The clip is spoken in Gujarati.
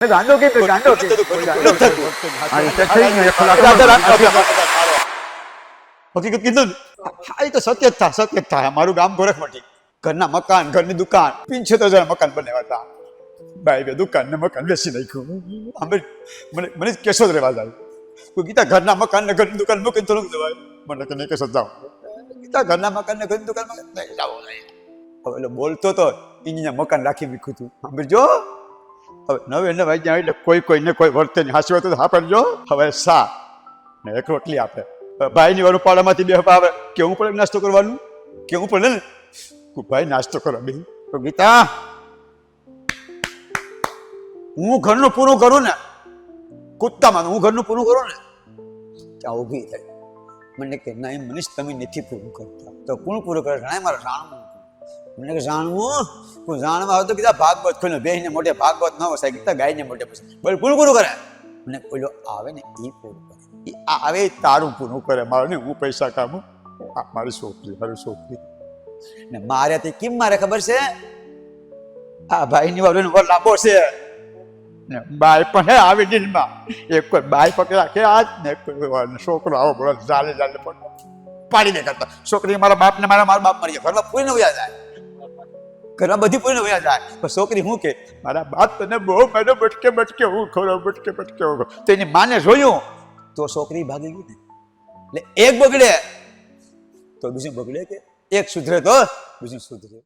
ગાંડો કે ગાંડો કે હકીકત કીધું ને, હા એ તો સત્ય જ થાય. મારું ગામ ગોરખમટી, ઘરના મકાન, ઘરની દુકાન, 75,000 મકાન બનાવ્યા હતા. ભાઈ બે દુકાન ને મકાન બેસી નાખ્યું. મને કેસો જ રહેવા જાય. કોઈ ગીતા ઘરના મકાન ને ઘરની દુકાન મૂકીને તો નથી જવાય. મને કે નહીં કેસો જાઓ. ગીતા ઘરના મકાન ને ઘરની દુકાન નહીં જાવ. હવે એટલે બોલતો તો એની મકાન રાખી મૂક્યું હતું. સાંભળજો, હવે નવે વાગ્યા એટલે કોઈને કોઈ વર્તે નહીં. હાસી વાત તો સાંભળજો. હવે સા ને એક રોટલી આપે. ભાઈની વાળું પાડામાંથી બે આવે. કેવું પડે નાસ્તો કરવાનું? કેવું પડે ને? ભાઈ નાસ્તો કરો બે. તો ગીતા હું ઘરનું પૂરું કરું ને, કુત્તામાં હું ઘરનું પૂરું કરું ને, ત્યાં ઊભી થાય. મને કે ના એમ મનીષ તમે નથી પૂરું કરતા. તો કોણ પૂરું કરે? જાણે મારે જાણવું. મને કે જાણવું? હું જાણવા આવે તો કીધા ભાગવત ખોલે બેહીને મોઢે ભાગવત ન વસાય. કીધા ગાયને મોઢે વસાય. બોલ પૂરું કરે. મને પેલો આવે ને એ પૂરું કરે. એ આવે તારું પૂરું કરે. મારે ને હું પૈસા કામું. મારી છોકરી ને મારે તે કેમ મારે ખબર છે? આ ભાઈની વાળો વર લાંબો છે ને બાય પણ હે આવી દિનમાં એક કોઈ બાય પકડા કે આજ ને છોકરો આવો બોલો જાલે પણ પાડી દે કરતા. છોકરી મારા બાપ મરી ગયા. ઘરમાં પૂરીને વયા જાય. ઘરમાં બધી પૂરીને વયા જાય. પણ છોકરી શું કે મારા બાપ તને બહુ મેડો બટકે હું ખરો બટકે તો એની માને જોયું તો છોકરી ભાગી ગઈ ને. એટલે એક બગડે તો બીજું બગડે કે એક સુધરે તો બીજું સુધરે.